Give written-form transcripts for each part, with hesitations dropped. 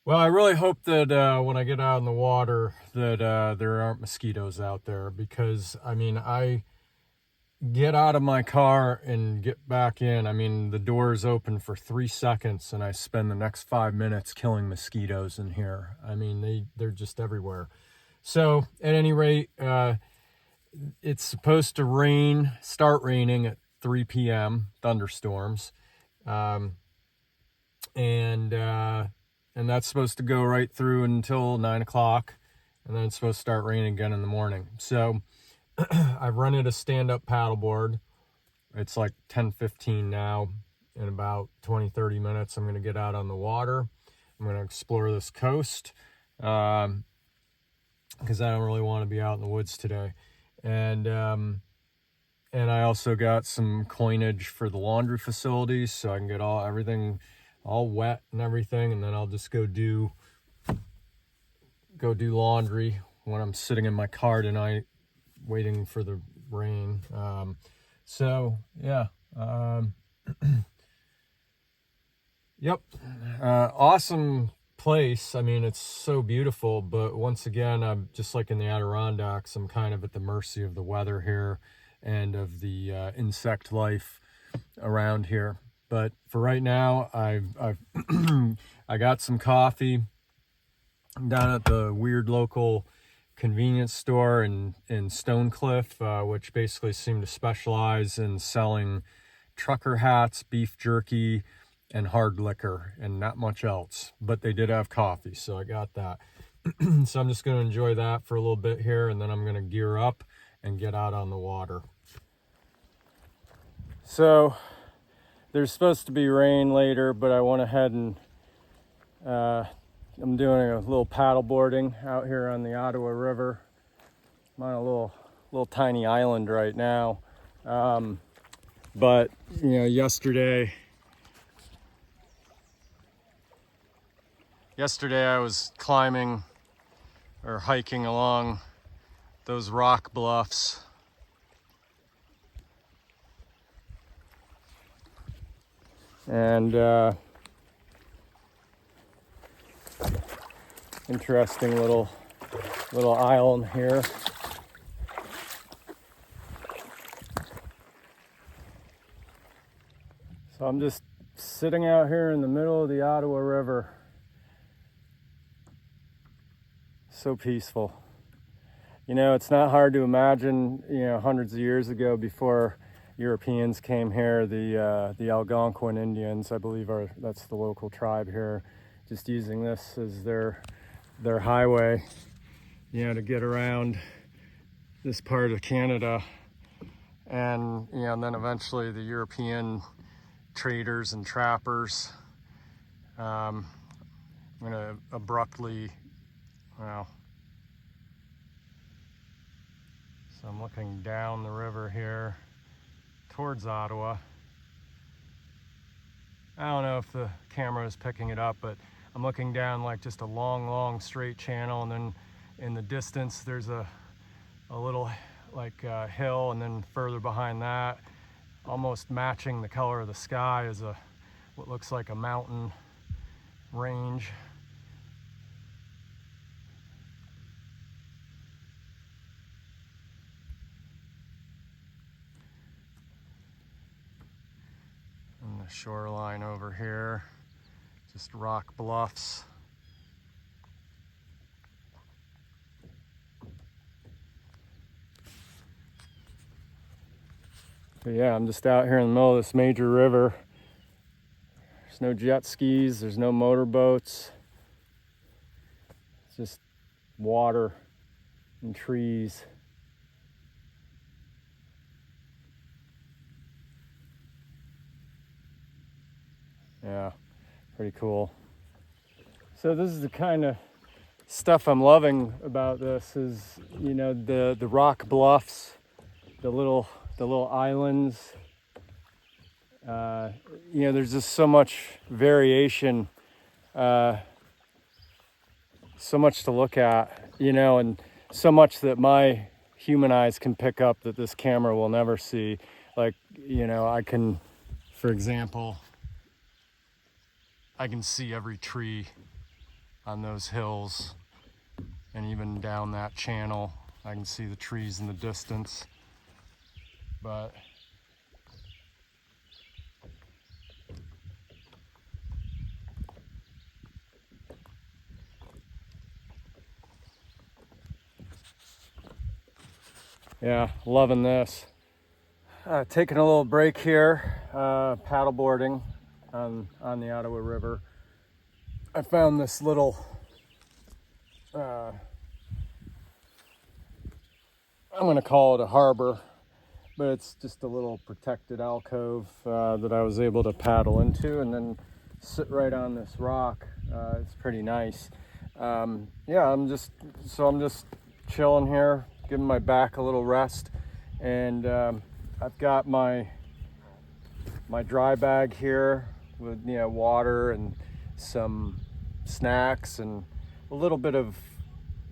Well, I really hope that when I get out in the water that there aren't mosquitoes out there, because I mean, I get out of my car and get back in. I mean, the door is open for 3 seconds and I spend the next 5 minutes killing mosquitoes in here. I mean, they're just everywhere. So at any rate, it's supposed to start raining at 3 p.m., thunderstorms. Um, and that's supposed to go right through until 9 o'clock, and then it's supposed to start raining again in the morning. So I've rented a stand-up paddleboard. It's like 10:15 now. In about 20-30 minutes, I'm going to get out on the water. I'm going to explore this coast because I don't really want to be out in the woods today. And I also got some coinage for the laundry facilities, so I can get everything all wet and everything, and then I'll just go do laundry when I'm sitting in my car tonight waiting for the rain. So yeah, yep, awesome place. I mean, it's so beautiful, but once again, I'm just like in the Adirondacks, I'm kind of at the mercy of the weather here and of the insect life around here. But for right now, I've I got some coffee down at the weird local convenience store in Stonecliff, which basically seem to specialize in selling trucker hats, beef jerky, and hard liquor, and not much else. But they did have coffee, so I got that. So I'm just going to enjoy that for a little bit here, and then I'm going to gear up and get out on the water. So there's supposed to be rain later, but I went ahead and I'm doing a little paddle boarding out here on the Ottawa River. I'm on a little tiny island right now. But you know, yesterday I was climbing or hiking along those rock bluffs. And interesting little island here. So I'm just sitting out here in the middle of the Ottawa River. So peaceful. You know, it's not hard to imagine, you know, hundreds of years ago, before Europeans came here, the Algonquin Indians, I believe, that's the local tribe here, just using this as their highway, you know, to get around this part of Canada. And, you know, and then eventually the European traders and trappers. I'm going to abruptly, well, so I'm looking down the river here towards Ottawa. I don't know if the camera is picking it up, but I'm looking down like just a long straight channel, and then in the distance there's a little like hill, and then further behind that, almost matching the color of the sky, is what looks like a mountain range. And the shoreline over here, just rock bluffs. But yeah, I'm just out here in the middle of this major river. There's no jet skis, there's no motorboats. It's just water and trees. Yeah, pretty cool. So this is the kind of stuff I'm loving about this, is, you know, the rock bluffs, the little islands. You know, there's just so much variation, so much to look at, you know, and so much that my human eyes can pick up that this camera will never see. Like, you know, I can, for example, I can see every tree on those hills, and even down that channel. I can see the trees in the distance, but yeah, loving this. Taking a little break here, paddleboarding on the Ottawa River. I found this little, I'm going to call it a harbor, but it's just a little protected alcove that I was able to paddle into and then sit right on this rock. It's pretty nice. Yeah, I'm just chilling here, giving my back a little rest, and I've got my dry bag here with water and some snacks and a little bit of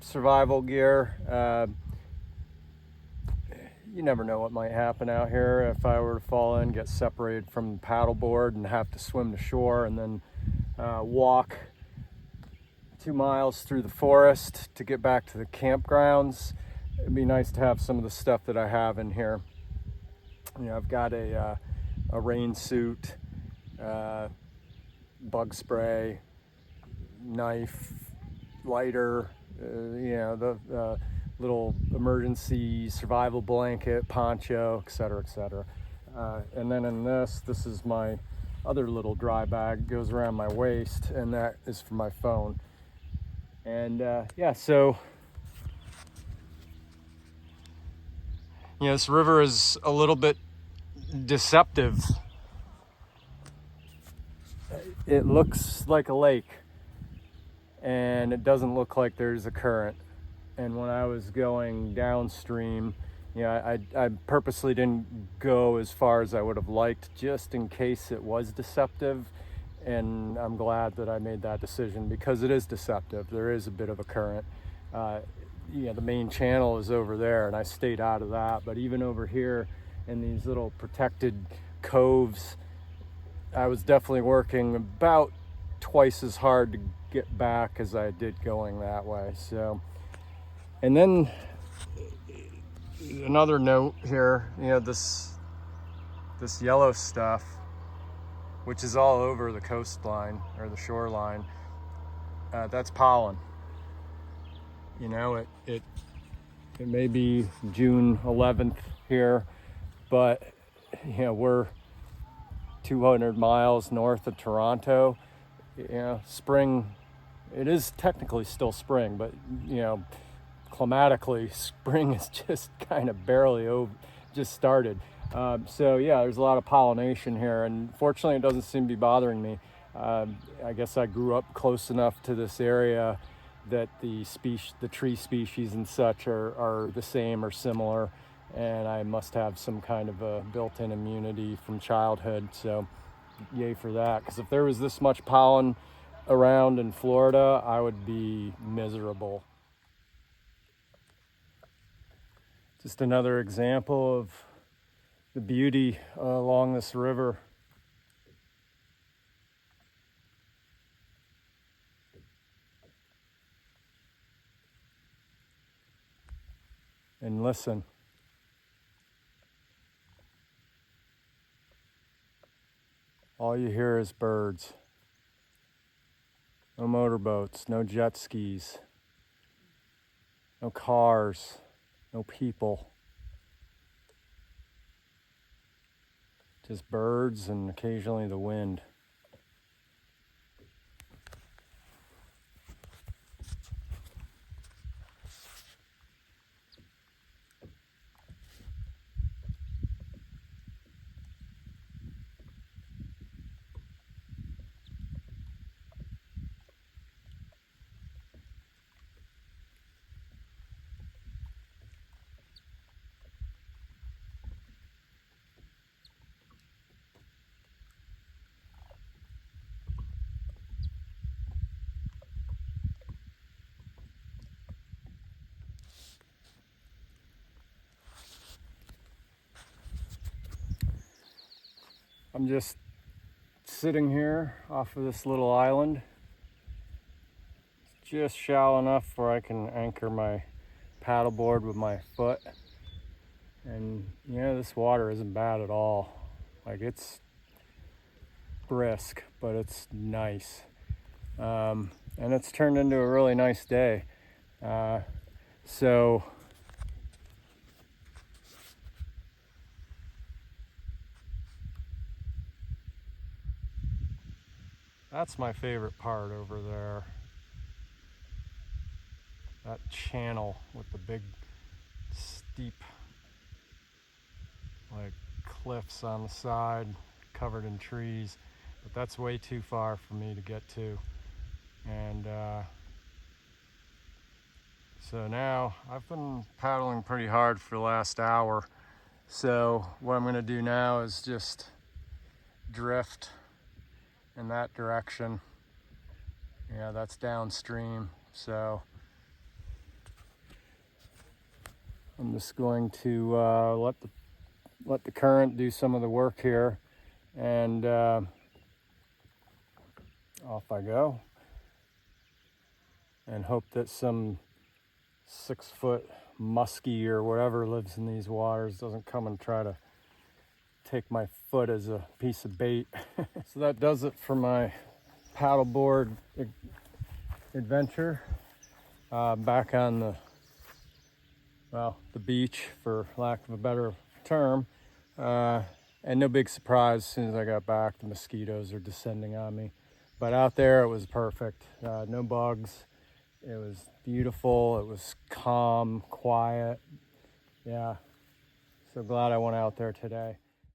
survival gear. You never know what might happen out here. If I were to fall in, get separated from the paddleboard and have to swim to shore and then walk 2 miles through the forest to get back to the campgrounds, it'd be nice to have some of the stuff that I have in here. I've got a rain suit, bug spray, knife, lighter, the little emergency survival blanket, poncho, etc., etc. And then in this is my other little dry bag. It goes around my waist, and that is for my phone. And yeah, so this river is a little bit deceptive. It looks like a lake, and it doesn't look like there's a current. And when I was going downstream, I purposely didn't go as far as I would have liked, just in case it was deceptive. And I'm glad that I made that decision, because it is deceptive. There is a bit of a current. The main channel is over there, and I stayed out of that. But even over here in these little protected coves, I was definitely working about twice as hard to get back as I did going that way. So, and then another note here, this yellow stuff, which is all over the coastline or the shoreline, that's pollen. It may be June 11th here, but we're 200 miles north of Toronto. Spring, it is technically still spring, but climatically, spring is just kind of barely just started. So yeah, there's a lot of pollination here, and fortunately it doesn't seem to be bothering me. I guess I grew up close enough to this area that the tree species and such are the same or similar, and I must have some kind of a built-in immunity from childhood. So yay for that, because if there was this much pollen around in Florida, I would be miserable. Just another example of the beauty along this river. And listen. All you hear is birds. No motorboats, no jet skis, no cars, no people. Just birds and occasionally the wind. I'm just sitting here off of this little island. just shallow enough where I can anchor my paddleboard with my foot. And you know, this water isn't bad at all. Like, it's brisk, but it's nice. And it's turned into a really nice day. So that's my favorite part over there. That channel with the big steep like cliffs on the side covered in trees, but that's way too far for me to get to. And so now I've been paddling pretty hard for the last hour, so what I'm going to do now is just drift in that direction. Yeah, that's downstream, so I'm just going to let the current do some of the work here, and off I go, and hope that some 6-foot muskie or whatever lives in these waters doesn't come and try to take my foot as a piece of bait. So that does it for my paddleboard adventure. Back on the beach, for lack of a better term. And no big surprise, as soon as I got back, the mosquitoes are descending on me. But out there, it was perfect. No bugs. It was beautiful. It was calm, quiet. Yeah. So glad I went out there today.